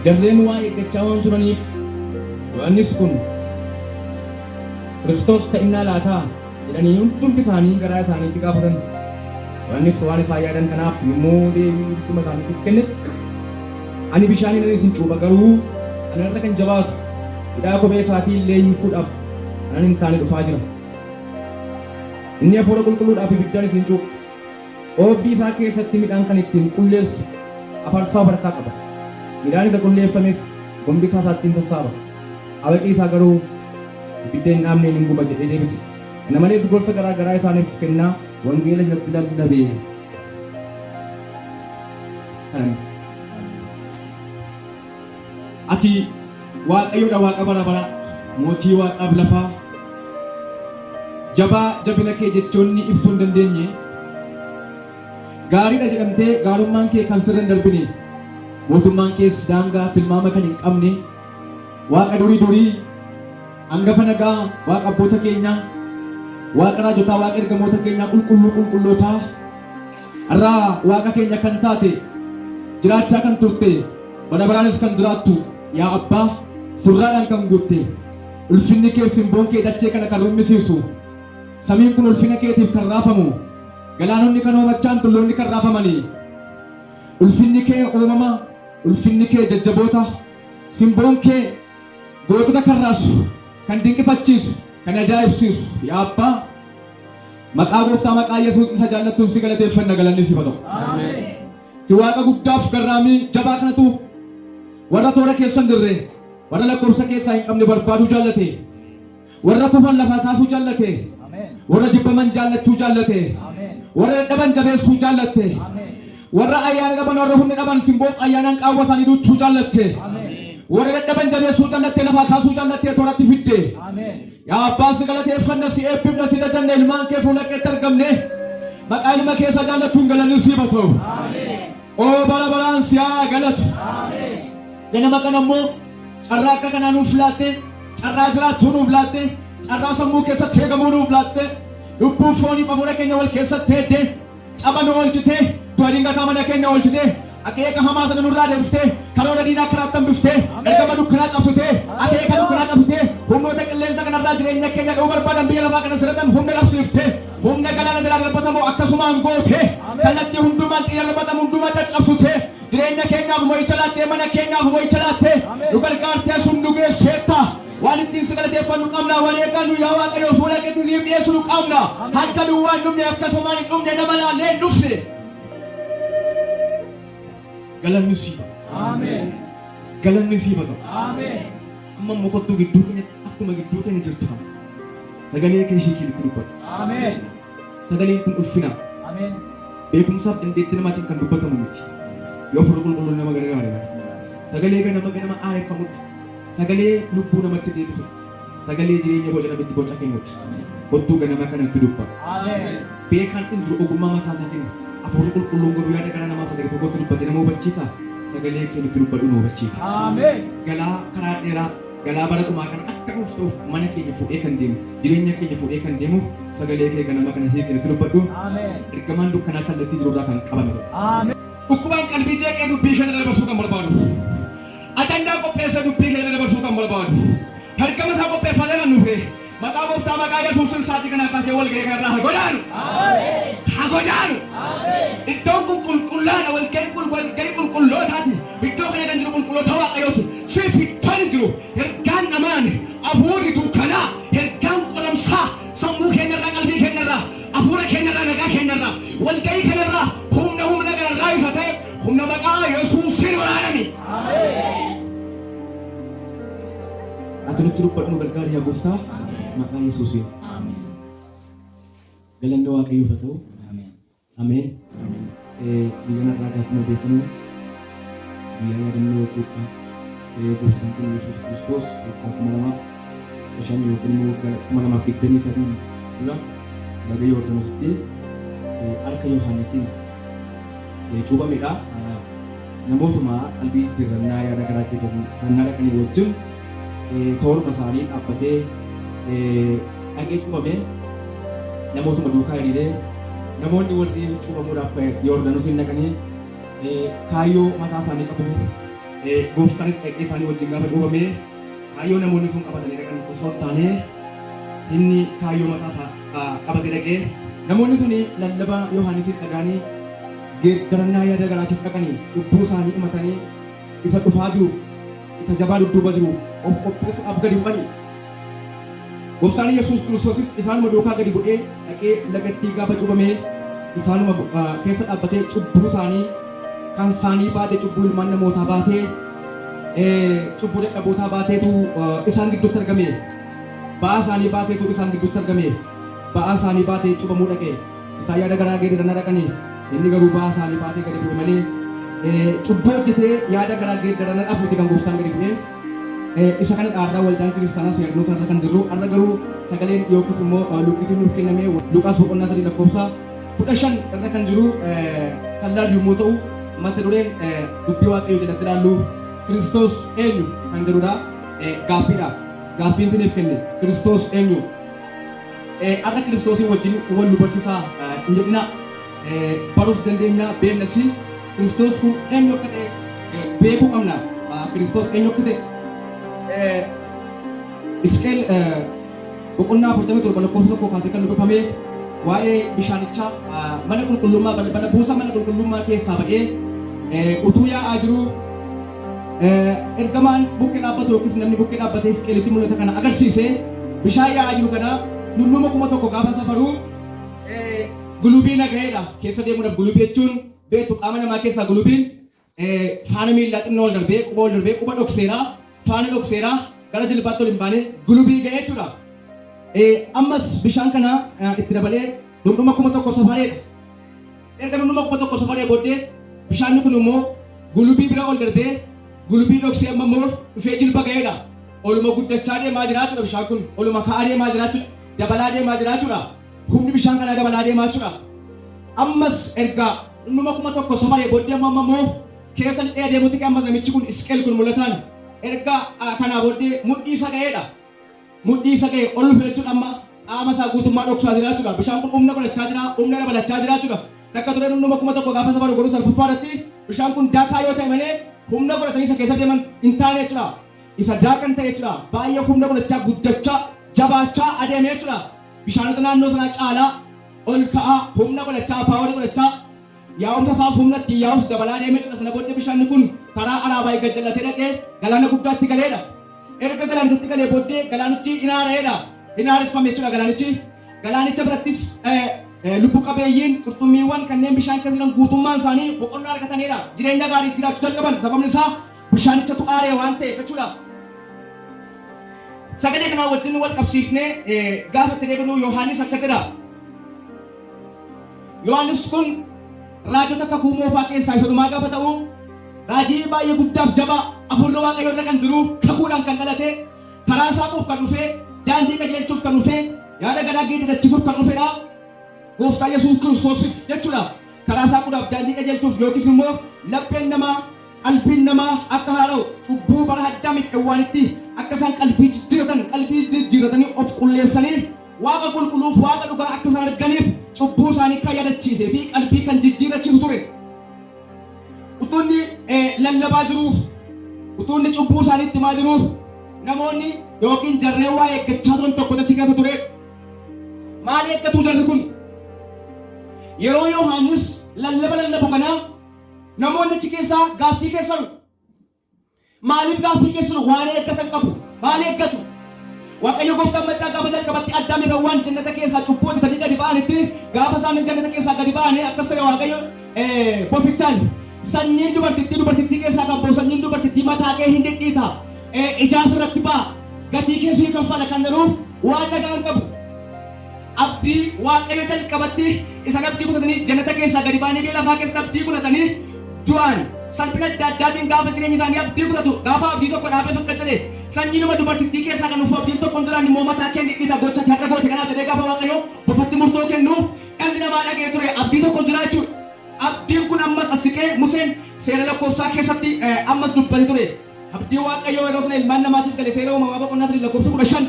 jarreen waa eeggachaa waan turaniif Yohaannis kun Kiristoos ta'innaa laataa jedhanii hundumti isaanii garaa isaaniitti gaafatan. Yohaannis waan isaan yaadan kanaaf yommuu deebii hunduma isaaniitti kennetti ani bishaaniin isin cuupha garuu anarra kan jabaatu hidhaa kophee isaatii illee hiikuudhaaf anan hin taane dhufaa jira. Inni hafuura qulqulluudhaaf ibiddaan isin cuupha. Oobdii isaa keessatti midhaan kan ittiin qulleessu afarsaa of harkaa qaba. Midhaan isa qulleeffames gombi isaa isaattiin sassaaba. Abaqii isaa garuu ibidda hin dhaamneen hin guba jedhee deebise. Kana malees gorsa garaa garaa isaaniif kennaa wangeela jalatti lallabee. Ati Waaqayyoodha Waaqa bara bara, mootii Waaqaaf lafaa. Jabaa jabina kee jechoonni ibsuu hin dandeenye. Gaariidha jedhamtee gaarummaan kee kan sirra hin darbine. Mootummaan kees daangaa tilmaama kan hin qabne. Waaqa durii hangafa nagaa, Waaqa abboota keenyaa, Waaqa raajotaa, Waaqa ergamoota keenyaa qulqullootaa. Har'aa Waaqa keenya kan taate, jiraachaa kan turte, bara baraanis kan jiraattu, yaa Abbaa surraadhaan kan guutte, ulfinni kee simboon kee dachee kana kan rummisiisu, samiin kun ulfina keetiif kan raafamu, galaanonni kan hoomachaan tulloonni kan raafamanii, ulfinni kee uumama, ulfinni kee jajjaboota, simboon kee gootota kan raasu, kan dinqifachiisu, kan ajaa'ibsiisu, yaa Abbaa maqaa Gooftaa maqaa Yesuus isa jaallattuun si galateeffanna, galanni siif haa ta'u. Si Waaqa guddaaf garraamii jabaa kanatu warra toora keessa hin jirre, warra lakkoofsa keessaa hin qabne barbaaduu jaallate, warra kufan lafaa kaasuu jaallate, warra jibbaman jaallachuu jaallate, warra dadhaban jabeessuu jaallate, warra ayyaana dhaban, warra humna dhaban simboo ayyaanaan qaawwa isaanii duuchuu jaallate, warra dadhaban jabeessuu jaallate, lafaa kaasuu jaallate, tooratti fidde. Yaa Abbaa si galateeffanna, si eebbifna, si jajanna, ilmaan kee fuula keetti argamne maqaa ilma keessa jaallattuun galanni siif haa ta'u. Oo bara baraan si haa galatu. Ganama kana immoo carraa akka kanaa nuuf laatte, carraa jiraachuu nuuf laatte, carraa sammuu keessatti eegamuu nuuf laatte, lubbuuf fooniif hafuura keenya wal keessatti heedde, caba nu oolchite, du'a dingataa mana keenya oolchite, akeeka hamaa sana nurraa deebifte, karoora diinaa karaatti hambifte, ergama dukkanaa cabsite, akeeka dukkanaa cabsite, humnoota qilleensa kanarraa jireenya keenya dhuu barbaadan biyya lafaa kana sirratan humna dhabsiifte, humna galaana jalaa darbatamu akkasumaan goote, kallattii hundumaan xiyya darbatamu hundumaa caccabsite, jireenya keenyaaf mo'icha laattee, mana keenyaaf mo'icha laattee, nu gargaartee sun nu geesseetta. Waan ittiin si galateeffannu qabna, waan eegannu yaa Waaqayyo fuula keetti siif dhiyeessu nu qabna. Harka duwwaan dhumne akkasumaan hin dhumne, nama laallee hin dhufne. Galanni siif haa ta'u. Ameen. Galanni siif haa ta'u. Ameen. Amma immoo kottuu gidduu keenyatti akkuma gidduu keenya jirtu kana sagalee kee ishee keetitti dubbatu. Ameen. Sagaleen kun ulfina. Ameen. Beekumsaaf dandeettii namaatiin kan dubbatamu miti. Yoo furuu qulqulluun nama gargaara. Sagalee nama aareffamudha. Sagalee lubbuu namatti deebisu. Sagalee jireenya boca dhabeetti boca kennudha. Kottuu ganama kanatti dubbata. Ameen. Beekaan hin jiru ogummaa mataa isaatiin. Hafuurri qulqulluun godhu yaada garaa namaa sagalee tokkotti dubbate nama hubachiisa. Sagalee kee nutti dubbadhu nu hubachiisa. Ameen. Galaa karaa dheeraa, galaa bara dhumaa kana akka nuuf ta'uuf mana keenya fuudhee kan deemu, jireenya keenya fuudhee kan deemu, sagalee kee ganama kana hiikee nutti dubbadhu. Ameen. Ergamaan dukkanaa kallattii jirurraa kan qabame. Ameen. Dhukkubaan qalbii jeeqee dubbii ishee dabarsuu kan barbaadu. Ajandaa qopheessee dubbii ishee dabarsuu kan barbaadu. Harkama isaa qopheeffatee kan dhufe. Maqaa Gooftaa maqaa Yesuusin sa'aatii kana kaasee wal ga'ee kanarraa haa godaanu. Haa godaanu. Iddoon kun qulqullaadha, walga'ii qulqullootaati. Iddoo kana kan jiru qulqulloota Waaqayyooti. Siif iddoo hin jiru ergaan namaan hafuurri dukkanaa, ergaan qoramsaa sammuu keenyarraa, qalbii keenyarraa, hafuura keenyarraa, nagaa keenyarraa, walga'ii kanarraa humna kanarraa isa ta'e humna maqaa Yesuusin waraaname. Ati nutti dubbadhu nu gargaari yaa Gooftaa. Maqaa Yesuusiin. Galanni Waaqayyoof haa ta'u. Ameen. Biyya narraa gaafuma beekamu biyya yaadannoo cuuphaa Gooftaan keenya Yesuus Kiristoos waggaa 2005 yookiin immoo waggaa 2023 dura laga Yordaanositti harka Yohaannisiin cuuphamedha. Namootuma qalbii jirrannaa yaada garaa keessatti rannaa dhaqanii wajjin tooruma isaanii dhaabbatee dhaqee cuuphame namootuma duukaa hiriiree namoonni warri cuuphamuudhaaf Yordaanosiin dhaqanii kaayyoo mataa isaanii qabu, gooftaanis dhaqee isaanii wajjin gaafa cuubame kaayyoo namoonni sun qabatanii dhaqan osoo hin taane inni kaayyoo mataa isaa qabatee dhaqee namoonni suni lallaba Yohaanisiin dhagaanii geeddarannaa yaada garaatiif dhaqanii cubbuu isaanii himatanii isa dhufaa jiruuf isa jabaa dudduuba jiruuf of qopheessuudhaaf gadi bu'anii. Gooftaan Yesuus Kiristoosis isaanuma duukaa gadi bu'ee dhaqee lagattii gaafa cuubamee isaanuma keessa dhaabbatee cubbuu isaanii kan isaanii baatee cubbuu ilmaan namootaa baatee cubbuu dadhabootaa baateetu isaan gidduutti argame. Ba'aa isaanii baateetu isaan gidduutti argame. Ba'aa isaanii baatee cuubamuu dhaqe. Isaan yaada garaa geeddarannaa dhaqanii inni garuu ba'aa isaanii baatee gadi bu'e malee cubbuu hojjetee yaada garaa geeddarannaadhaaf miti kan gooftaan gadi bu'e. Isa kana dhaarraa waldaan kiristaanaa seerannoo sanarra kan jirru har'a garuu sagaleen yookiis immoo luqqisiin nuuf kenname Luqaas boqonnaa 3:15 irra kan jiru kan laallu yommuu ta'u mata dureen dubbii waaqayyoo jalatti ilaallu Kiristoos eenyu kan jedhudha. Gaaffiidha. Gaaffiin isiniif kenne Kiristoos eenyu? Har'a Kiristoosii wajjin wal nu barsiisaa hin jedhina. Baruus dandeenya beeknas Kiristoos kun eenyu akka ta'e beekuu qabna. Kiristoos eenyu akka ta'e Isqeel boqonnaa 47 kaasee kan dubbifame waa'ee bishaanichaa mana qulqullummaa balbala buusa mana qulqullummaa keessaa ba'ee utuu yaa'aa jiru ergamaan bukkee dhaabbatu yookiis namni bukkee dhaabbatee Isqeelitti mul'ata kana agarsiise bishaan yaa'aa jiru kana nunnuma 1,000 gaafa safaruu gulubii nagaheedha keessa deemuudhaaf gulubii jechuun beektu qaama namaa keessaa gulubiin faana miillaa xinnoo ol darbee quba dhokseeraa faana dhokseeraa gara jilbaatti ol hin baane gulubii ga'ee jechuudha. Ammas bishaan kana itti dabalee dhundhuma 1,000 safareedha. Erga dhundhuma 1,000 safaree booddee bishaanni kun immoo gulubii bira ol darbee gulubii dhoksee amma immoo dhufee jilba ga'eedha. Oluma guddachaa deemaa jiraachuudha bishaan kun oluma ka'aa deemaa jiraachuudha dabalaa deemaa jiraachuudha. Humni bishaan kanaa dabalaa deemaa jechuudha. Ammas erga dhundhuma 1,000 safaree booddee immoo keessa lixee adeemutti ammas namichi kun Isqeel kun mul'ataan erga kanaa booddee mudhii isa ga'eedha. Mudhii isa ga'e ol dhufe jechuudha amma qaama isaa guutummaa dhoksaa jiraachuudha. Bishaan kun humna godhachaa jira, humna dabalachaa jiraachuudha. Takka ture dhundhuma 1,000 gaafa safaru godhu sarfaffaadhaatti bishaan kun daakaa yoo ta'e malee humna godhatanii isa keessa deeman hin taane jechuudha. Isa daakan ta'e jechuudha. Baay'ee humna godhachaa guddachaa jabaachaa adeeme jechuudha. Bishaanota naannoo sanaa caalaa ol ka'aa humna godhachaa paaworii godhachaa yaa'umsa isaaf humna itti yaa'us dabalaa deeme jechuudha. Sana booddee bishaanni kun karaa Araabaa gajjallatee dhaqee galaana guddaatti galeedha. Erga galaanichatti galee booddee galaanichi inaara'eedha. Inaareffame jechuudha galaanichi. Galaanicha birattis lubbu qabeeyyiin qurxummiiwwan kanneen bishaan keessa jiran guutummaan isaanii boqonnaa argatanidha. Jireenya gaarii jiraachuu jalqaban sababni isaa bishaanichatu aaree waan ta'eef jechuudha. Sagalee kanaa wajjin wal qabsiifnee gaafa itti deebinu Yohaannis akka jedha. Yohaannis kun raajota kakuu moofaa keessaa isa dhumaa gaafa ta'u raajii baay'ee guddaaf jabaa afurri waaqayyoo irra kan jiru kakuudhaan kan dhalate karaa saaquuf kan dhufe daandii qajeelchuuf kan dhufe yaada garaa geeddarachisuuf kan dhufedha. Gooftaa Yesuus Kiristoosiif jechuudha. Karaa saaquudhaaf daandii qajeelchuuf yookiis immoo lapheen namaa qalbiin namaa akka haara'u cubbuu bara Addaamiif Hewwaanitti akka isaan qalbii jijjiiratanii of qulleessanii waaqa qulqulluuf waaqa dhugaa akka isaan arganiif cubbuu isaanii kan yaadachiisee fi qalbii kan jijjiirachiisu ture. Utuunni lallabaa jiru, utuunni cubbuu isaanii itti himaa jiru, namoonni yookiin jarreen waa eeggachaa turan tokko achi keessa ture. Maal eeggatu jarri kun? Yeroo Yohaannis lallabu kana namoonni achi keessaa gaaffii keessa jiru. Maaliif gaaffii keessa jiru? Waan eeggatan qabu. Maal eeggatu? Waaqayyo gooftaan maccaa gaafa jalqabatti Addaamiif Hewwaan jannata keessaa cubbuu hojjetanii gadi ba'anitti gaafa isaan jannata keessaa gadi ba'anii akkas ta'e Waaqayyo bofichaan sanyiin dubartittii keessaa kan ba'u sanyiin dubartittii mataa kee hin dhidhiita ijaas irratti ba'a gatii keessii kaffala kan jedhu waan nagaan qabu. Abdii Waaqayyo jalqabatti isaan abdii kutatanii jannata keessaa gadi ba'anii biyya lafaa keessatti abdii kutatanii du'an salphina adda addaatiin gaafa jireenya isaanii abdii kutatu gaafa abdii tokko dhaabee fakka jedhe sanyiinuma dubartittii keessaa kan dhufu abdiin tokko hin jiraan immoo mataa kee dhidhiita gocha harka goote kanaaf jedhee gaafa Waaqayyo bofatti murtoo kennu dhalli namaa dhagee ture abdii tokko jira jechuudha. Abdiin kun ammas asiqee Museen seera lakkoofsaa keessatti ammas dubbatee ture. Abdii Waaqayyoo yeroo sana ilmaan namaatiif gale seera uumamaa boqonnaa 3 lakkoofsa 15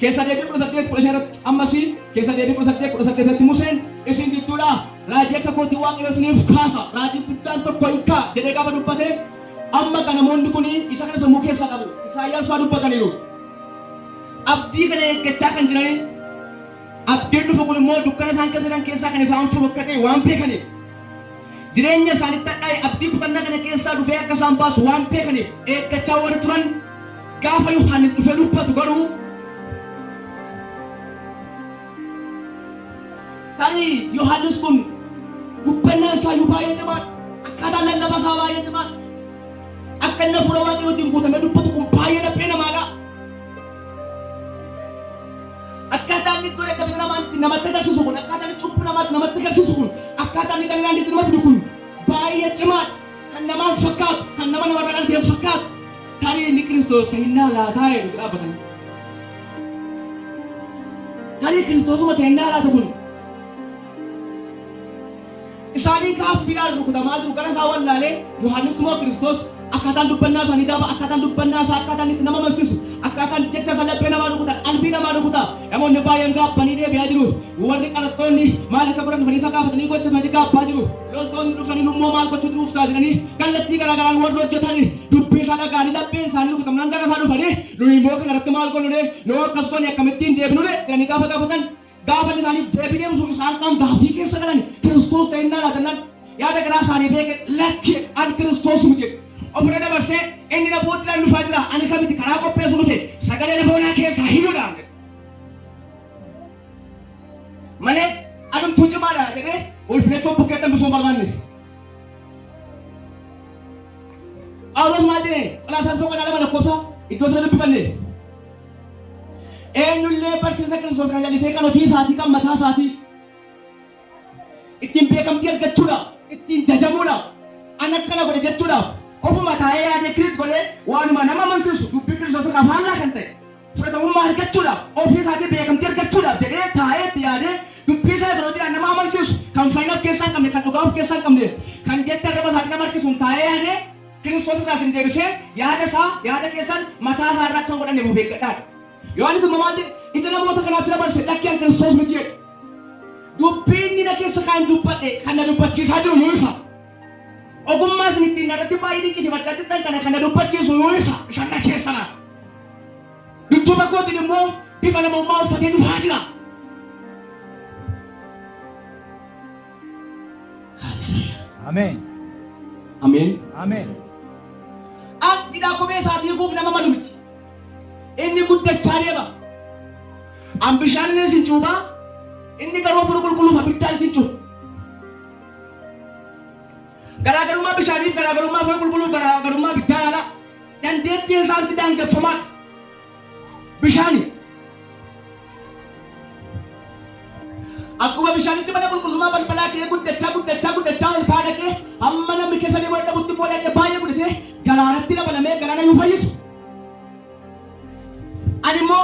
keessa deebii 18 irratti ammas keessa deebii 18 irratti Museen isin gidduudhaa raajii akka kootii Waaqayyo isiniif kaasa raajii guddaan tokko hin kaa jedhee gaafa dubbate Amma kana namoonni kun isa kana sammuu keessaa qabu. Isaayyaas waa dubbataniiru. Abdii kana eeggachaa kan jiranii abdiin dhufu kun immoo dukkana isaan keessa jiran keessaa kan isaan shobokkatee waan beekaniif jireenya isaanitti hadhaa'e abdii kutannaa kana keessaa dhufee akka isaan baasu waan beekaniif eeggachaa warri turan gaafa Yohaannis dhufee dubbatu garuu tarii Yohaannis kun dubbannaan isaayyuu baay'ee cimaadha. Akkaataan lallaba isaa baay'ee cimaadha. Akka inni hafuura waaqayyootiin guutamee dubbatu kun baay'ee laphee namaadha. Akkaataan inni iddoo dadhabina namatti agarsiisu kun akkaataan inni cubbuu namatti agarsiisu kun akkaataan inni dallaan itti nama fidu kun baay'ee cimaadha. Kan namaan fakkaatu kan nama namarraa dhalteef fakkaatu tarii inni Kiristoos ta'innaa laataa jedhu dhaabbatanii. Tarii Kiristoosuma ta'innaa laata kun isaanii gaaffiidhaan rukutamaa jiru gara isaa wallaalee Yohaannis immoo Kiristoos akkaataan dubbannaa isaanii gaafa akkaataan dubbannaa isaa akkaataan itti nama amansiisu akkaataan jecha isaa laphee namaa rukuta qalbii namaa rukuta namoonni baay'een gaabbanii deebi'aa jiru warri qarattoonni maal akka godhan dhufanii isa gaafatanii gocha isaanii gaabbaa jiru loltoonni dhufanii immoo maal gochuutti dhuftaa jiranii kallattii garaagaraan warri hojjetanii dubbii isaa dhagaanii lapheen isaanii rukutamnaan gara isaa dhufanii nuyi immoo kana irratti maal godhune noo akkas godhne akkamittiin deebinune jedhanii gaafa gaafatan gaafa isaanii deebii deemsuuf isaan kan gaaffii keessa galan Kiristoos ta'innaa laatannaan yaada garaa isaanii beeke lakki ani Kiristoos miti ofirra dabarsee inni na booddiidhaan dhufaa jira ani isa miti karaa qopheessu dhufe sagalee lafoonaa keessaa hiyyuudhaan malee adumtuu cimaadha jedhee ulfineettoo bukkeettan bisuun barbaanne. Phaawulos maal jedhee Qolaasaas boqonnaa 2 lakkoofsa iddoo sana dubbifanne eenyullee barsiisa Kiristoos kan jallisee kan ofii isaatii kan mataa isaatii ittiin beekamtii argachuudhaaf ittiin jajamuudhaaf an akkana godhe jechuudhaaf ofuma taa'ee yaadee Kiristoos godhee waanuma nama amansiisu dubbii Kiristoos irraa faallaa kan ta'e fudhatamummaa argachuudhaaf ofii isaatii beekamtii argachuudhaaf jedhee taa'ee itti yaadee dubbii isaa yeroo jiraan nama amansiisu kan faayina of keessaa hin qabne kan dhugaa of keessaa hin qabne kan jecha arraba isaatii nama harkisuun taa'ee yaadee Kiristoos irraa isin deebisee yaada keessan mataa isaa irraa kan godhanne of eeggadhaadha. Yohaannis immoo maal jedhe ija namoota kanaatti dabarse lakkii an Kiristoos miti jedhe dubbiin inni na keessa kan dubbadhe kan na dubbachiisaa jiru yoo isa ogummaa isin ittiin irratti baay'ee dinqisiifachaa jirtan kana kan na dubbachiisu yoo isa isaan na keessana dudduuba kootiin immoo bifa namummaa uffatee dhufaa jira. Ameen. Ameen. Ameen. Hidhaa kophee isaatii hiikuuf nama malu miti. Inni guddachaa deema. An bishaan inni isin cuubaa inni garuu afur qulqulluuf abiddaan isin cuuba. Garaagarummaa bishaaniif garaagarummaa afur qulqulluuf garaagarummaa abiddaa yaala. Dandeettiin isaas daangeffamaadha. Bishaani. Akkuma bishaanitti mana qulqullummaa balbalaa kee guddachaa ol kaa dhaqee hamma namni keessa deemu dhabutti immoo dhaqee baay'ee guddatee galaanatti dabalamee galaana yoo fayyisu. Ani immoo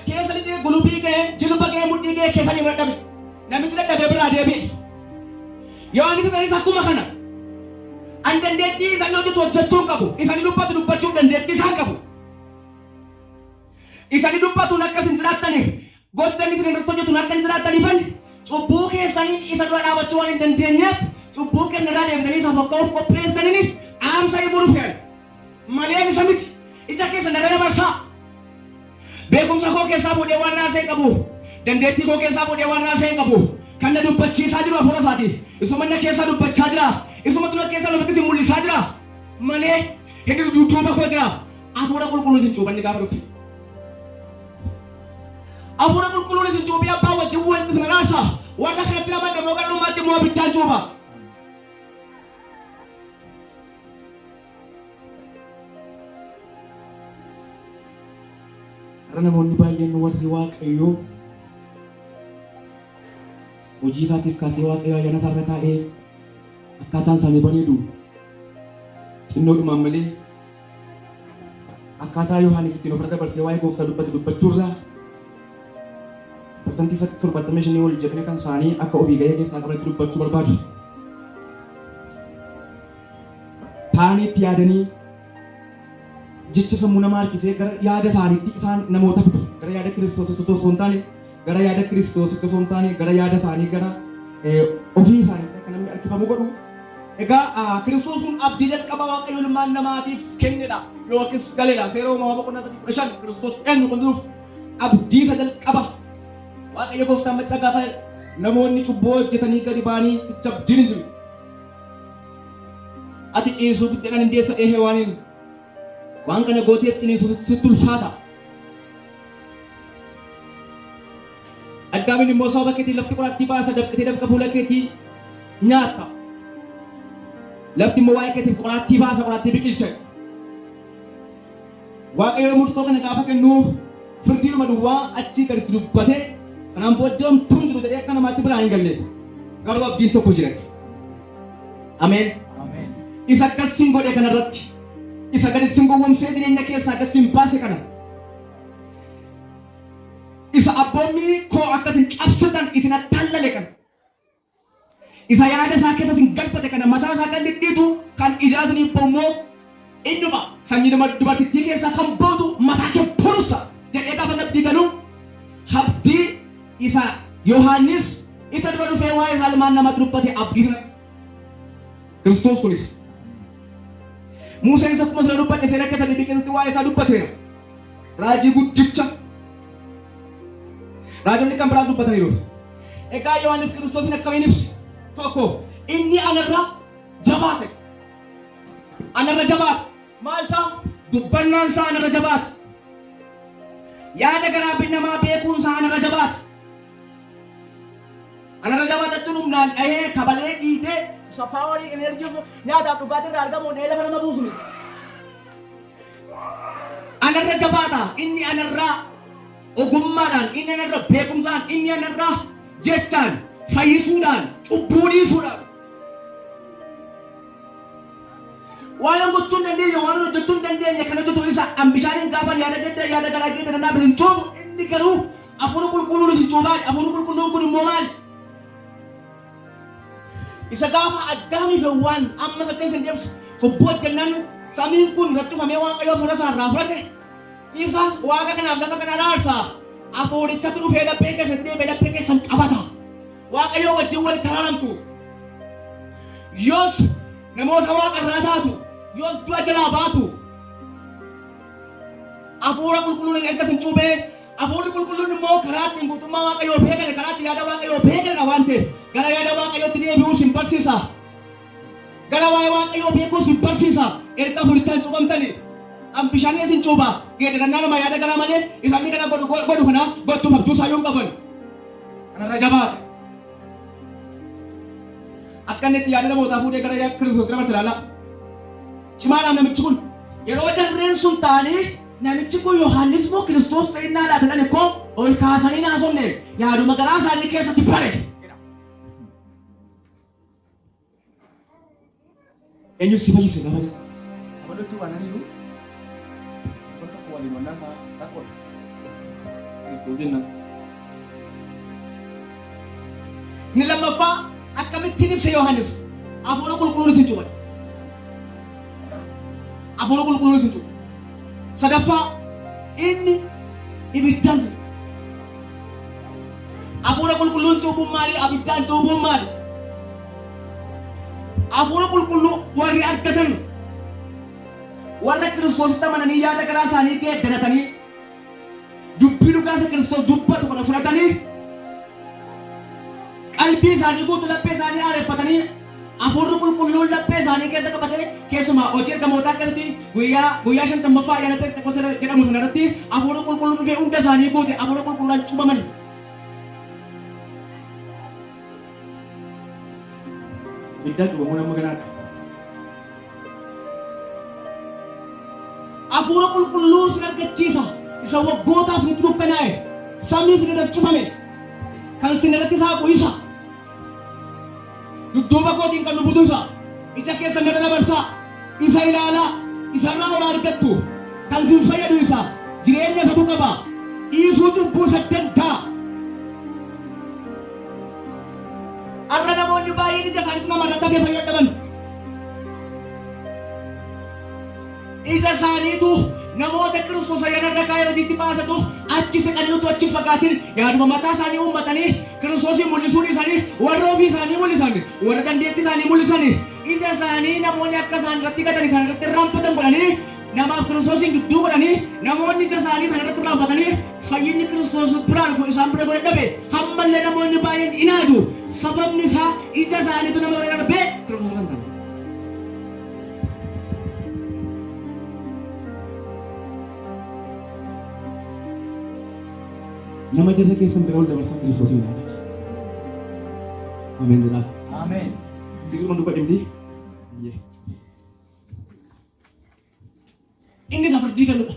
keessa lixee gulubii ga'ee jilba ga'ee mudhii ga'ee keessa deemu dadhabe namichi dadhabee biraa deebi'e. Yohaannis isaaniis akkuma kana an dandeettii isaan hojjetu hojjechuu qabu isaan dubbachuu dandeettii isaan qabu. Isaan dubbatuun akkas hin jiraattaniif gocha inni isin irratti hojjetuun akka hin jiraattaniifan cubbuu keessanii isa dura dhaabachuu waan hin dandeenyeef cubbuu kenna irraa deebitanii isa bakka of qopheessanii dhaamsa himuu dhufeen malee isa miti ija keessa narra dabarsaa. Beekumsa koo keessaa fuudhee waan naasee qabu dandeettii koo keessaa fuudhee waan naasee qabu kan na dubbachiisaa jiru hafuura isaati isuma na keessaa dubbachaa jira isuma tuna keessaa lafatti isin mul'isaa jira malee inni dudduuba koo jira hafuura qulqulluun isin cuubanni gaafa dhufe. Hafuura qulqulluun isin cuubii abbaa wajjin walitti isin raasa warra kanatti nama dhamoo gara dhumaatti immoo abiddaan cuuba. Namoonni baay'een warri waaqayyoo hojii isaatiif kaasee waaqayyoo ayyaana isaarra kaa'ee akkaataan isaanii bareedu xinnoodhumaan malee akkaataa Yohaannis ittiin ofirra dabarsee waa'ee gooftaa dubbachuurraa parsantii 75 ol jabina kan isaanii akka ofii gahee keessaa qabanitti dubbachuu barbaadu. Taa'anii itti yaadanii jecha sammuu namaa harkisee gara yaada isaaniitti isaan namoota fidu gara yaada Kiristoos osoo hin taane gara yaada Kiristoos osoo hin taane gara yaada isaanii gara ofii isaaniitti akka namni harkifamu godhu Egaa Kiristoos kun abdii jalqaba Waaqayyo ilmaan namaatiif kennedha yookiis galeedha. Seera uumamaa boqonnaa 15 Kiristoos eenyu kan jiruuf abdii isa jalqaba Waaqayyo gooftaan machaa gaafa namoonni cubbuu hojjetanii gadi ba'anii sicha abdiin hin jiru. Ati ciniinsuu guddaadhaan hin deessa dhehee waaniin waan kana gooteef ciniinsuu sitti ulfaata. Addaamiin immoo sababa keetiin lafti qoraattii baasa dabqitee dabqa fuula keetii nyaatta. Lafti immoo waa'ee keetiif qoraattii baasa qoraattii biqilcha. Waaqayyo murtoo kana gaafa kennuuf firdiidhuma duwwaa achii gaditti dubbatee kanaan booddee homtuun jiru jedhee akka namaatti biraa hin galle. Garuu abdiin tokko jira. Ameen. Isa akkasiin godhe kanarratti isa gadi sin gowwomsee jireenya keessaa akkasiin baase kana isa abboommii koo akkasin cabsatan isin attallale kana isa yaada isaa keessa sin galfate kana mataa isaa kan dhidhiitu kan ijaa isiniif bommoo inni dhufa sanyii nama dubartittii keessaa kan bootu mataa kee purusa jedhee gaafa abdii galuu abdii isa Yohaannis isa dura dhufee waa'ee isaa ilmaan namaatti dubbate abdii sana Kiristoos kun isa. Museen isa akkuma sana dubbate seera keessatti biqiltuutti waa'ee isaa dubbateera. Raajii guddicha. Raajonni kan biraa dubbataniiru. Egaa Yohaannis Kiristoosin akkamiin ibse? Tokko inni anarra jabaate. Anarra jabaate. Maal isaa? Dubbannaan isaa anarra jabaate. Yaada garaa namaa beekuun isaa anarra jabaate. Anarra jabaate jechuun humnaan dhahee kabalee dhiitee sa power energy nyaataaf dhugaatii irraa argamuun eela nama buusuni. Anarra jabaata inni anarraa ogummaadhaan inni anarra beekumsaan inni anarraa jechaan fayyisuudhaan cubbuu dhiisuudhaan waan gochuun dandeenya waan hojjechuun dandeenya kana hojjetu isa ambishaaniin gaafa yaada gadda yaada garaa gadda danda'a hin coobu inni garuu afuura qulqulluun hin coobaadha. Afuura qulqulluun kun immoo maali? Isa gaafa addaamiif waan amma sacceen sin deemsa cubbuu hojjennaan samiin kun raccufamee Waaqayyoo fuula isaa irraa fudhate isa waaqa kanaaf lafa kana laarsaa afuurichatti dhufee dhabbee keessatti deemee dhabbee keessan qabata. Waaqayyoo wajjin walitti araaramtu. Yoos namoota waaqa irraa taatu yoos du'a jalaa baatu afuura qulqulluun erga sin cuubee afuurri qulqulluun immoo karaa ittiin guutummaa Waaqayyoo beekane karaa itti yaada Waaqayyoo beekane waan ta'eef gara yaada Waaqayyootti deebi'uu sin barsiisa. Gara waa'ee Waaqayyoo beekuu sin barsiisa. Erga afuurichaan cuubamtanii bishaanii isin cuuba geeddarannaa nama yaada garaa malee isaanii kana godhu kana gochuuf abjuu isaa yoo hin qaban kanarra jabaata. Akka inni itti yaada namootaa fuudhee gara Kiristoos dabarse ilaala. Cimaadhaan namichi kun yeroo jarreen sun ta'anii namichi kun Yohaannis moo Kiristoos ta'innaa laatan koo ol kaasanii naasofne yaaduma garaa isaanii keessatti bare. Eenyu si fayyise gaafa jedhu? Amalachuu waan ani jiru wanta koo waliin wannaa isaa rakkoodha. Kiristoos jennaan. Inni lammaffaa akkamittiin ibse Yohaannis afuura qulqulluun isin cuubate. Afuura qulqulluun isin cuubate. Sadaffaa inni ibiddaan fide. Afuura qulqulluun cuubuun maali? Abiddaan cuubuun maali? Afuura qulqulluu warri argatan warra Kiristoositti amananii yaada garaa isaanii geeddaratanii dubbii dhugaa isa Kiristoos dubbatu kana fudhatanii qalbii isaanii guutuu laphee isaanii aareeffatanii afuurri qulqulluun laphee isaanii keessa qabatee keessumaa hojii ergamootaa keessatti guyyaa 50ffaa ayyaana Pheexroos jedhamu sanarratti afuurri qulqulluun dhufee hunda isaanii guute afuura qulqulluudhaan cuubaman. Ibiddaa cuubamuu nama ganaadha. Afuura qulqulluu sin argachiisa isa waggootaaf isinitti dukkanaa'e samii sin dachifame kan sin irratti saaqu isa dudduuba kootiin kan dhufutu isa ija keessa nada dabarsaa isa ilaalaa isarraa waa argattu kan sin fayyadu isa jireenya isatu qaba dhiisuu cubbuu isa danda'a. Arra namoonni baay'een ija isaaniitti namarratti hafee fayyadaman. Ija isaaniitu namoota Kiristoos ayyaanarra kaayee hojiitti baasatu achi siqaniitu achi fagaatiin yaaduma mataa isaanii uummatanii Kiristoosii mul'isuun isaanii warra ofii isaanii mul'isan warra dandeettii isaanii mul'isan ija isaanii namoonni akka isaan irratti gatanii kan irratti raanfatan godhanii namaaf Kiristoosiin gidduu godhanii namoonni ija isaanii sana irratti raanfatanii fayyinni Kiristoos biraan fuudhu isaan bira godhe dhabe hammallee namoonni baay'een inaadu sababni isaa ija isaaniitu nama bira darbee Kiristoos kan ta'e. Nama jarra keessan bira ol dabarsan Kiristoosiin ilaala. Ameen jedhaa. Ameen. Sirrii kan dubbadhimti. Inni isa fardii kennudha.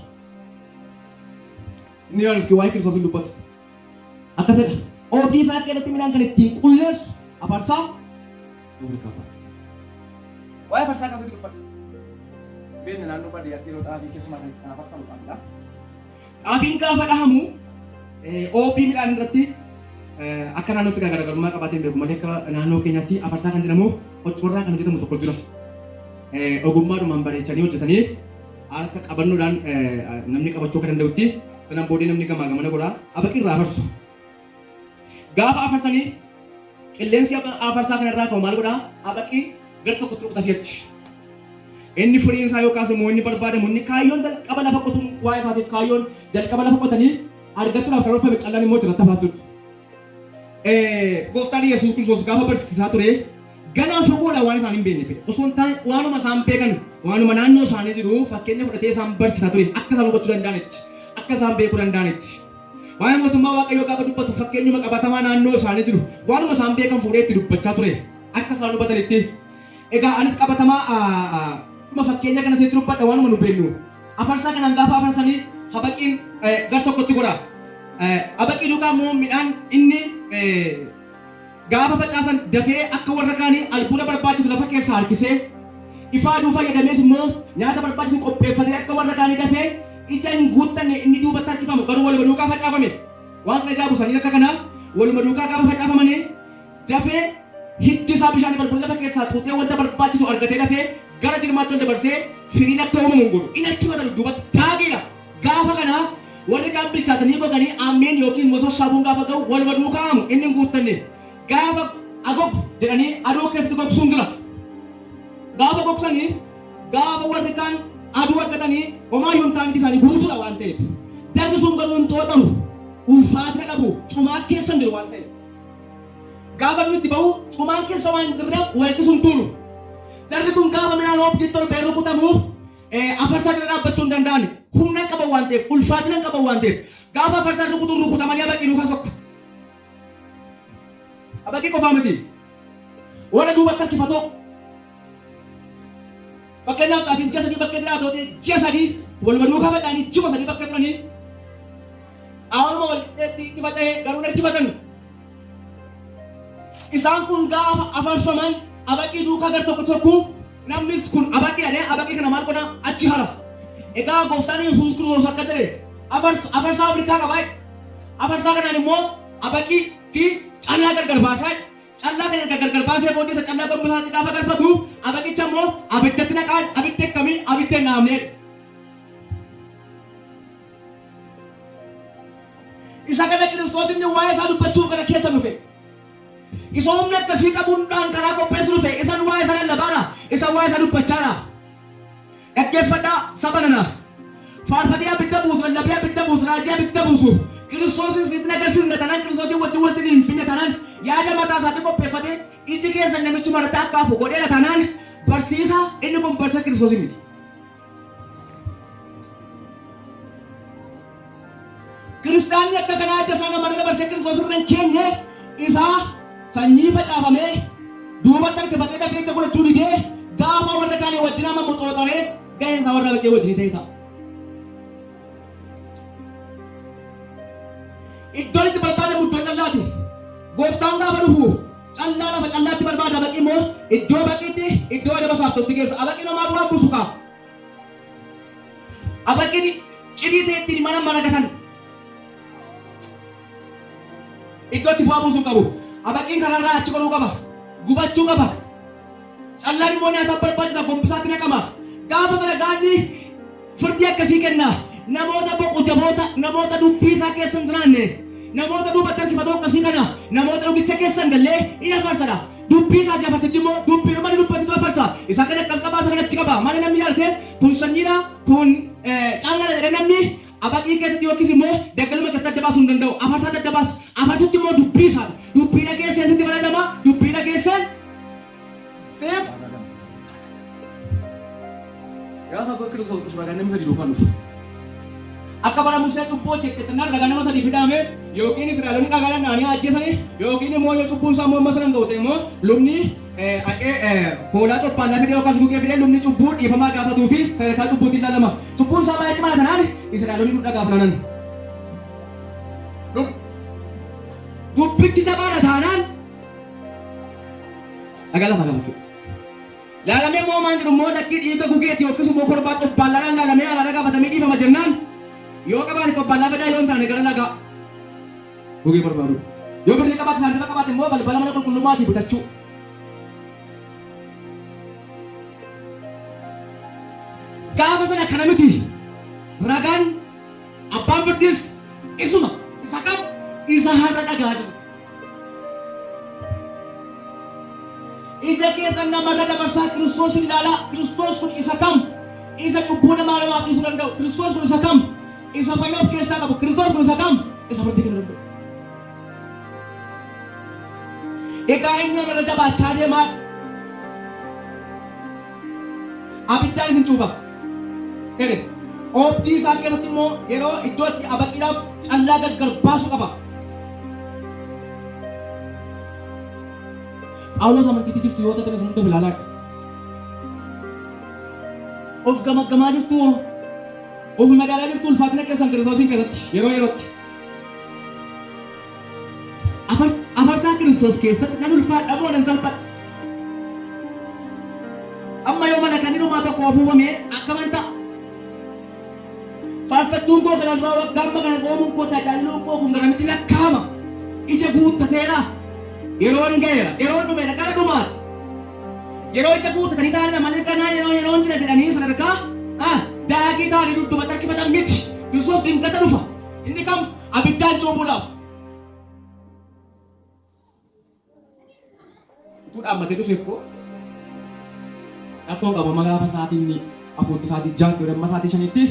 Inni yaaluuf waa'ee Kiristoosiin dubbata. Akkasidha. Oobdii isaa keessatti midhaan kan ittiin qulleessu afarsaa Duubri qaba. waa'ee afarsaa akkasitti dubbata. Beekni naannoo baadiyyaatti yeroo xaafii keessumaa kan afarsaa luqaamidha. Xaafiin gaafa dhahamu oobdii midhaan irratti akka naannootti garaagarummaa qabaateen beeku malee akka naannoo keenyatti afarsaa kan jedhamu qoccorraa kan hojjetamu tokko jira. Ogummaadhumaan bareechanii hojjetanii akka qabannoodhaan namni qabachuu akka danda'utti sanaan boodee namni gamaa gamana godhaa abaqii irraa afarsu. Gaafa afarsanii qilleensi afarsaa kanarraa ka'u maal godhaa abaqii gar tokkotti rukutasii achi. Inni firiin isaa yookaas immoo inni barbaadamu inni kaayyoon jalqaba lafa qotuun waa'ee isaatiif kaayyoon jalqaba lafa qotanii argachuudhaaf karoorfame callaan immoo irratti hafaatudha. Gooftaan Yesuus Kiristoos gaafa barsiisaa ture ganaan fogoodhaan waan isaan hin beekne fedhe. Osoo hin taane waanuma isaan beekan waanuma naannoo isaanii jiru fakkeenya fudhatee isaan barsiisaa ture akka isaan hubachuu danda'anitti akka isaan beekuu danda'anitti. Waa'ee mootummaa Waaqayyoo gaafa dubbatu fakkeenyuma qabatamaa naannoo isaanii jiru waanuma isaan beekan fuudhee itti dubbachaa ture akka isaan hubatanitti. Egaa anis qabatamaa dhuma fakkeenya kana sitti dubbadha waanuma nu beeknu. Afarsaa kanaan gaafa afarsanii habaqiin gar tokkotti godha. Abaqii duukaa immoo midhaan inni gaafa facaasan dafee akka warra kaanii albuuda barbaachisu lafa keessaa harkisee ifaa aduu fayyadamees immoo nyaata barbaachisu qopheeffatee akka warra kaanii dafee ija hin guuttanne inni duubatti harkifamu garuu waluma duukaa facaafame. Waan kana jaabu sanii akka kanaa waluma duukaa gaafa facaafamanii dafee hiddi isaa bishaan balbala lafa keessaa tuutee wanta barbaachisu argatee dafee gara jirmaatti wal dabarsee firiin akka uumamu hin godhu. Inni harkifatan duubatti taagiidha. Gaafa kanaa warri kaan bilchaatanii godhanii ammeen yookiin mosa saabuun gaafa ga'u waluma duukaamu inni hin guuttanne gaafa agog jedhanii aduu keessatti gogsuun jira. Gaafa gogsanii gaafa warri kaan aduu argatanii homaa yoo hin taane isaanii guutuudha waan ta'eef darbi sun garuu hin xooxaru ulfaatina qabu cumaan keessa hin jiru waan ta'eef gaafa aduu itti ba'u cumaan keessa waan jirreef walitti sun tuulu. Darbi kun gaafa midhaan oobdiitti ol ba'ee rukutamu afarsaa jala dhaabbachuu hin danda'ani. Humna qaban waan ta'eef ulfaatina qaban waan ta'eef gaafa afarsaan rukutamanii abaqii duukaa sokka. Abaqii qofaa miti warra duubatti harkifatoo fakkeenyaaf xaafiin ji'a sadii bakka jiraatoo ji'a sadii waluma duukaa faca'anii ji'a sadii bakka turanii qaawwanuma walitti itti faca'ee garuu harkifatan. Isaan kun gaafa afarsaman abaqii duukaa gar tokko tokko namnis kun abaqii adee abaqii kana maal godhaa achi hara. Egaa gooftaan Yesuus Kiristoos akka jedhe afarsaa Afrikaa qabaa. Afarsaa kanaan immoo abaqii fi callaa gargar baasaa. Callaa kana gargar baasee booddee isa callaa gombisaatti gaafa galfatu abaqicha immoo abiddatti naqaan abidda akkamiin abidda hin naamnee. Isa kana Kiristoos inni waa'ee isaa dubbachuu gara keessa dhufe. Isa humna akkasii qabuudhaan karaa qopheessu dhufe. Isan waa'ee isaa lallabaadha. Isa waa'ee isaa dubbachaadha. Dhaggeeffadhaa saba nana. Faarfatee abidda buusu, lallabee abidda buusu, raajii abidda buusu. Kiristoosin isinitti agarsiisne tanaan Kiristoosin wajjin walitti hin finne tanaan yaada mataa isaatti qopheeffatee iji keessa namichi marataa akka hafu godheera tanaan barsiisa inni kun barsiisa Kiristoosin miti. Kiristaanni akka kanaa ija isaa nama dabarsee Kiristoos irra hin keenye isaa sanyii facaafamee duubatti harkifatee dafee itti godhachuu didee gaafa warra kaanii wajjin amma muxooxaree gaheen isaa warra baqqee wajjin ta'e ta'a. Iddoo itti barbaadamu iddoo callaati. Gooftaan gaafa dhufu callaa lafa callaatti barbaada. Abaqii immoo iddoo baqiitti iddoo adaba saaftootti geessa. Abaqiin homaa bu'aa buusu qaba. Abaqiin cidii ta'e ittiin mana maragatan. Iddoo itti bu'aa buusuu qabu. Abaqiin karaarraa achi godhuu qaba. Gubachuu qaba. Callaan immoo nyaataaf barbaachisa. Gombisaatti naqama. Gaafa kana gaanni firdii akkasii kenna. Namoota boqu jaboota namoota dubbii isaa keessa hin jiraanne namoota duubatti harkifatoo akkasii kana namoota dhugicha keessa hin galle hin afarsadha. dubbii isaa jafartichi immoo dubbii dhuma dubbatitu afarsa isa kana akkas qabaa isa kana achi qabaa maali namni yaaltee kun sanyiidha kun caalaa jedhee namni abaqii keessatti yookiis immoo daggaluma keessatti adda baasuu hin danda'u afarsaa adda baasa afarsichi immoo dubbii isaadha dubbii dhageessee sitti fayyadama dubbii dhageessee seef gaafa goo kiristoos kusuudhaan namni sadi duukaan dhufu akka bara Musee cubboo hojjette tannaan ragaa nama sadii fidame yookiin Israa'eloonni dhagaadhaan dhaanii ajjeesanii yookiin immoo yoo cubbuun isaa morma sana ga'u ta'e immoo lubni hoolaa cophaallaa fidee yookaas gugee fidee lubni cubbuu dhiifamaa gaafatuu fi sadarkaa cubbuutiin ilaalama. Cubbuun isaa baay'ee cimaa tanaan Israa'eloonni dudhaa gaafatanan. Dubbichi jabaadha taanaan dhagaa lafa gaafachuu. Laalamee moo maan jedhu moo dakkii dhiiga gugeeti yookiis immoo korbaa cophaallaan laalamee alaadha gaafatamee dhiifama jennaan yoo qabaate cophaallaa fadaa yoo hin taane gara lagaa gugee barbaadu. Yoo birrii qabaate saantifa qabaate immoo balbala mana qulqullummaatii bitachuu. Gaafa sana kana miti ragaan abbaan firdiis isuma isa kam isa har'a dhagaa jiru. Ija keessan nama dabarsaa Kiristoosin ilaalaa. Kiristoos kun isa kam isa cubbuu namaa namaaf dhiisuu danda'u. Kiristoos kun isa kam isa fayyina of keessaa qabu. Kiristoos kun isa kam isa firdii kennuu danda'u. Egaa inni nama jabaachaa deemaa abiddaan isin cuuba. Oobdii isaa keessatti immoo yeroo iddootti abaqiidhaaf callaa gargar baasuu qaba. Phaawulos amantiitti jirtu yoo ta'e sun ta'u ilaalaa. Of gamaggamaa jirtu of magaalaa jirtu ulfaatina keessan Kiristoosiin keessatti yeroo yerootti. Afarsaa Kiristoos keessatti nan ulfaadha moo nan salphadha. Amma yoo malakanni dhumaa tokko afuufamee akka amantaa. Faarfattuun koo kan irraa waggaamma kana qoomuun koo tajaajiluun koo kun garamitti lakkaa'ama. Ija guuttateera. Yeroon ga'eera. Yeroon dhumeera. Gara dhumaati. Yeroo ija guuttatanii taa'anii malee kanaa yeroon jira jedhanii sadarkaa daakii ta'anii dudduuba harkifatan miti. Kiristoos dinkata dhufa. Inni kam abiddaan cuubuudhaaf. Utuu dhaabbatee dhufe koo dhaqqoo qaba magaafa isaatiin afuutti isaatii jaatti yoo damma isaatii shanitti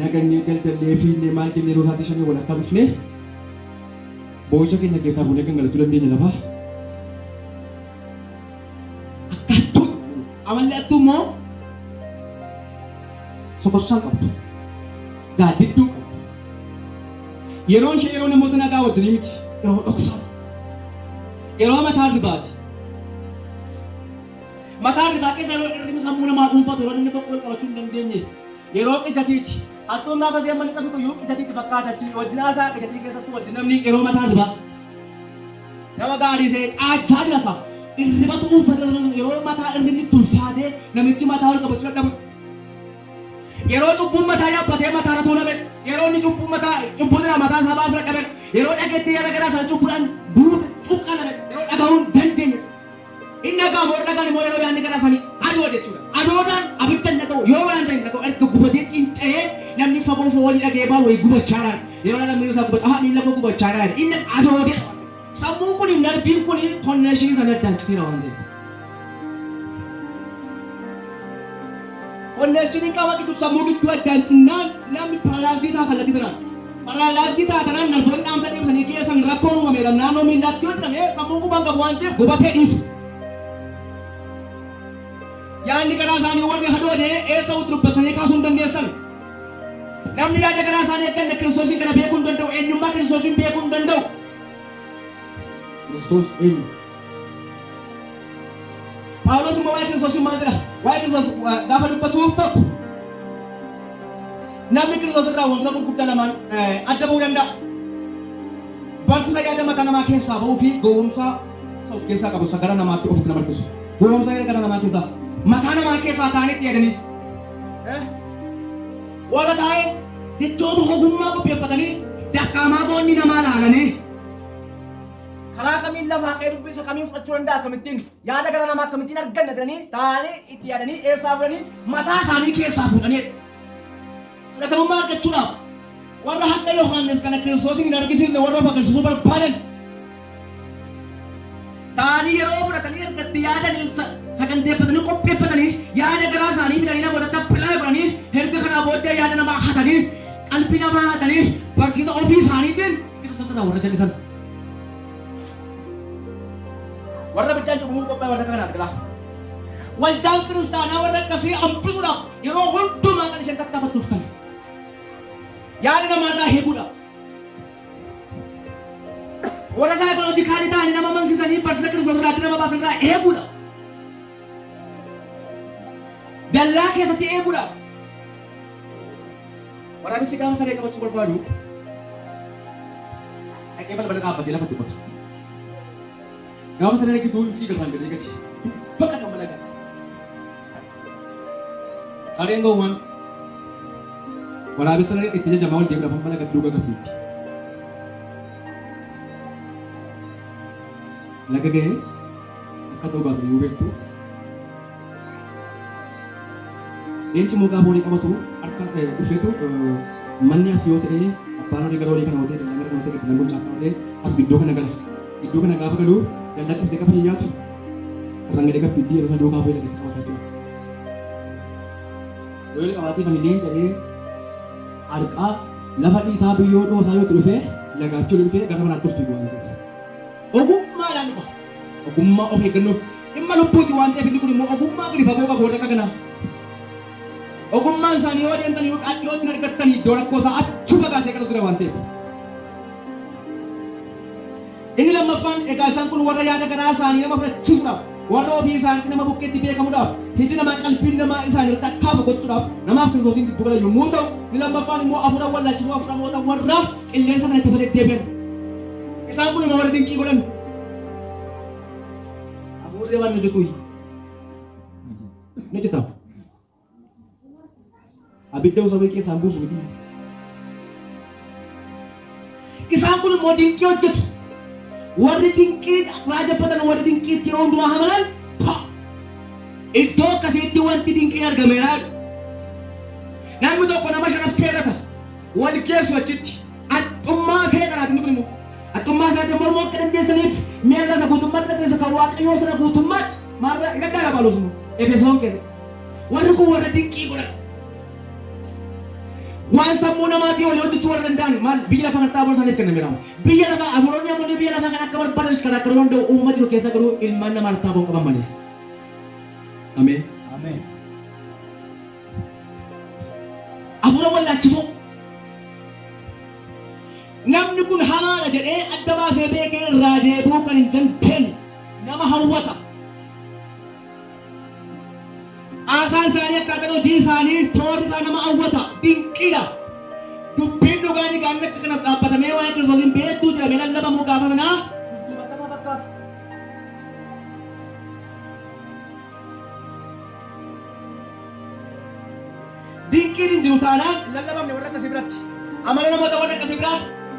nagannee daldallee fi maal jennee yeroo isaatii shanii walakkaa dhufnee boo'icha keenya keessaa fuunee kan galachuu dandeenya lafaa. Akkattuu amallee attuu immoo sokorsaan qabdu. Gaaddidduu qabdu. Yeroon ishee yeroo namoota nagaa wajjinii miti. Yeroo dhoksaati. Yeroo mataa ribaati. Mataa ribaa keessa yeroo irri sammuu namaa dhuunfatu yeroo inni tokko qabachuu hin dandeenye. Yeroo qijatiiti. Attuu naafa seemmanni qabatu yoo qijatiitti fakkaatatti wajjin haasaa qijatii keessatti wajjin namni yeroo mataa ribaa. Nama gaarii ta'e qaachaa jira fa'a. Irribatu uffata yeroo mataa irrinni tulfaatee namichi mataa ol qabachuu dadhabu. Yeroo cubbuun mataa yaabbatee mataa irra tuulame. Yeroo inni cubbuu jira mataa isaa baasuu dadhabe. Yeroo dhageetti yaada garaa sana cubbuudhaan guute cuqqaalame. Yeroo dhagahuun dandeenye. Inni dhagaa moo dhagaan immoo yeroo yaadni garaa isaanii adoo jechuudha. Adoodhaan abiddan dhaga'u yoo waan ta'e dhaga'u erga gubatee cinca'ee namni fagoo foolii dhagee baalu wayii gubachaadhaan yeroo namni isaa gubatu miila koo gubachaadhaan inni adoodee sammuu kun narbiin kun konneeshinii sana addaan citeera waan ta'eef. Konneeshinii qaba gidduu sammuu gidduu addaan cinnaan namni paralaayizii ta'a kallattii sanaan. Paralaayizii ta'a tanaan narboonni dhaamsa deemsanii geessan rakkoon uumameera naannoo miillaatti yoo jedhame sammuu gubaan qabu waan ta'eef gubatee dhiisu. Yaadni garaa isaanii warri hadoodee eessa utuu dubbatanii kaasuu hin dandeessan. Namni yaada garaa isaanii eegganne Kiristoosiin kana beekuu hin danda'u. Eenyummaa Kiristoosiin beekuu hin danda'u. Kiristoos eenyu? Phaawulos immoo waa'ee Kiristoosiin maal jedha? Waa'ee Kiristoos gaafa dubbatu tokko namni Kiristoos irraa wantoota gurguddaa lamaan adda ba'uu danda'a. Barsiisa yaada mataa namaa keessaa ba'uu fi gowwoomsaa isa of keessaa qabu isa gara namaatti ofitti nama harkisu. Gowwoomsaa yaada gara namaa keessaa mataa namaa keessaa ta'anitti yaadanii warra taa'ee jechoota ogummaa qopheeffatanii dakkaamaa boonni namaa laalanii karaa kamiin lafaa ka'ee dubbisa kamiin fudhachuu danda'a akkamittiin yaada gara namaa akkamittiin arganna jedhanii taa'anii itti yaadanii eessaa fudhanii mataa isaanii keessaa fuudhanii fudhatamummaa argachuudhaaf warra haqqa Yohaannis kana Kiristoosiin hin argisiisne warra of agarsiisuu barbaadan Kani yeroo fudhatanii ergatti yaadanii saganteeffatanii qopheeffatanii yaada garaa isaanii fidanii namoota taphilaa godhanii erga kanaa booddee yaada namaa hatanii qalbii namaa hatanii barsiisa ofii isaaniitiin Kiristoos irraa warra jallisan. Warra biddaan cubamuu qophaa'e warra kanaa argila. Waldaan kiristaanaa warra akkasii hambisuudhaaf yeroo hundumaa kan isheen tattaafattuuf kan yaada namaarraa eeguudha. Warra saayikoloojikaalii ta'anii nama amansiisanii barsiisa Kiristoos irraa adda nama baasan irraa eeguudha. Dallaa keessatti eeguudha. Waraabessi gaafa saree qabachuu barbaadu dhaqee balbala dhaabbatee lafatti dubbata. Gaafa saree argitu sii galraan gadee gadi bakka kan balagaa. Sareen gowwaan waraabessa saree itti jajamaa ol deebiidhaaf hambala gadi dhugaa gafiitti. Laga gahee akka ta'u baasanii yoo beektu leenci moo gaafa walii qabatu harka dhufeetu manni as yoo ta'e abbaan walii gara walii kana yoo ta'e dallaa gara kana yoo ta'e gadi lamboon caakkaa yoo ta'e as gidduu kana gala gidduu kana gaafa galu dallaa cabsee qafa hiyyaatu irraan gadee gafiiddii yeroo sana dookaa bu'ee lagatti qabataa jiru. Yoo walii qabaatee kan leenca dhee harqaa lafa dhiitaa biyyoo dhoosaa yoo dhufe lagaachuu dhufee gara manaatti dhufti waan ta'eef. Ogummaadhaan dhufa. Ogummaa of eeggannoo dhimma lubbuuti waan ta'eef inni kun immoo ogummaa gadi fagoo qabu warra akka kanaa. Ogummaan isaanii yoo deemtanii yoo itti argattanii iddoo rakkoo isaa achuu fagaatee kadhatu ture waan ta'eef. Inni lammaffaan egaa isaan kun warra yaada garaa isaanii nama fudhachiisuudhaaf warra ofii isaaniitti nama bukkeetti beekamuudhaaf hiji namaa qalbiin namaa isaanii irratti akkaafu gochuudhaaf namaaf Kiristoosiin giddu gala yommuu ta'u inni lammaffaan immoo hafuura wallaalchisuu hafuuramoota warra qilleensa kana keessa deddeebi'an. Isaan kun immoo warra dinqii godhan. Hafuurri waan hojjetu ni hojjeta. Abidda osoo beekee isaan buusu miti. Isaan kun immoo dinqii hojjetu. Warri dinqii raajeffatan warri dinqiitti yeroo hundumaa hamalan iddoo akkasiitti wanti dinqiin argameera. Namni tokko nama shanas keellata wal geessu achitti haxxummaa seexanaati inni kun immoo. Haxxummaa isaatiin mormoo akka dandeessaniif miila isa guutummaatti keessa kan waaqayyoo sana guutummaatti maalirraa gaddaa dabaalus immoo Efesoon keessa. Warri kun warra dinqii godhan. Waan sammuu namaatii walii hojjechuu warra danda'an maal biyya lafa kan xaaboon isaaniif kennameera. Biyya lafa afuroonni namoonni biyya lafa kan akka barbaadan kan akka danda'u uumama jiru keessa garuu ilmaan namaa xaaboon qaban malee. Ameen. Ameen. Afuura wallaalchisuu. Namni kun hamaadha jedhee adda baasee beekee irraa deebuu kan hin dandeenye nama hawwata. Haasaan isaanii akkaataa hojii isaanii toorri isaa nama hawwata dinqiidha. Dubbiin dhugaanii gaanni akka kana dhaabbatamee waa'ee Kiristoosiin beektuu jedhamee lallabamuu gaafa sanaa dubbatama fakkaata. Dinqiin hin jiru taanaan lallabamne warra akkasii biratti. Amala namoota warra akkasii biraa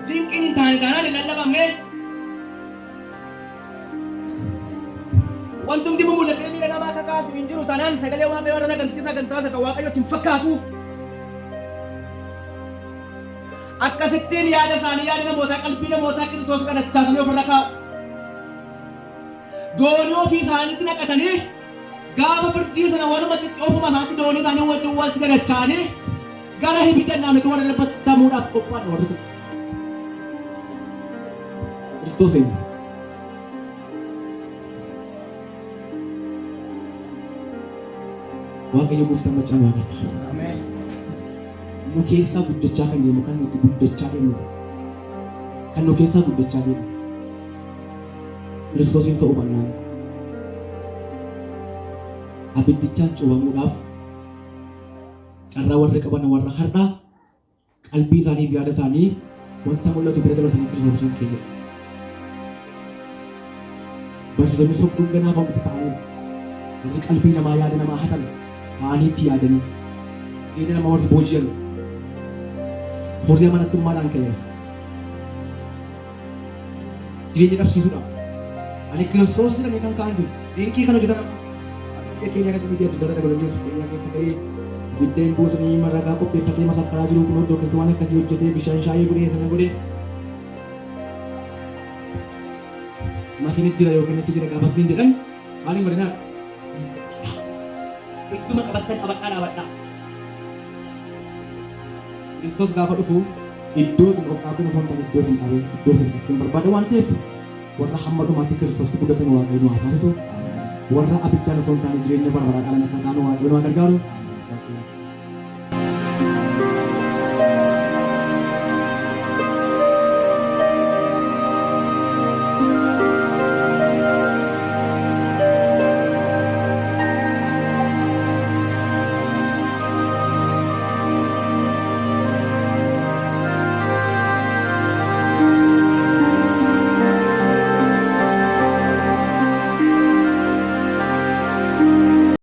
dinqiin hin taane taanaan hin lallabamne. Wantumti mul'atee miira namaa kakaasu hin jiru taanaan sagalee waaqayyoo warra saganticha sagantaa isa kan waaqayyootti hin fakkaatu. Akkasittiin yaada isaanii yaada namootaa qalbii namootaa Kiristoos kadhachaasanii ofirra kaa'u. Doonii ofii isaaniitti naqatanii gaafa firdii sana walumatti ofuma isaaniitti doonii isaanii wajjin walitti dagachaanii gara ibidda naannootti warra darbatamuudhaaf qophaa'an warri kun. Kiristoos eenyu? Waaqayyo gooftaan macaan waaqadha. Ameen. Nu keessaa guddachaa kan deemu kan nuti guddachaa deemu kan nu keessaa guddachaa deemu Kiristoosiin ta'uu baannaan abiddichaan cuubamuudhaaf carraa warri qaban warra har'aa qalbii isaanii fi yaada isaanii wanta mul'atu bira dabarsanii Kiristoosiin keenya. Barsiisonni sobduun ganaa bamutti ka'anii warri qalbii namaa yaada namaa hatan ka'anii itti yaadanii keenya nama warri booji'an Horii amanattummaadhaan ka'eera. Jireenya dhabsiisuudhaaf. Ani Kiristoos jedhamee kan ka'an jiru. Dinqii kana hojjetan biyya keenya akka biyya adda addaa dabalatee biyya keessa ta'ee biddeen buusanii maragaa qopheeffatee masakkaraa jiru kun iddoo keessatti waan akkasii hojjetee bishaan shaayii godhee sana godhee masinit jira yookiin achi jira gaafas niin jedhan maaliin godhanaa idduma qabattan qabadhaa dhaabadhaa. Kiristoos gaafa dhufu iddoo isin dhokkaafin osoo hin taane iddoo isin dhaabee iddoo isin barbaada waan ta'eef warra hamma dhumaatti Kiristoositti guddatan Waaqayyo nu haa taasisu. Warra abiddaan osoo hin taane jireenya bara baraa dhalan akka taanu Waaqayyo nu haa gargaaru.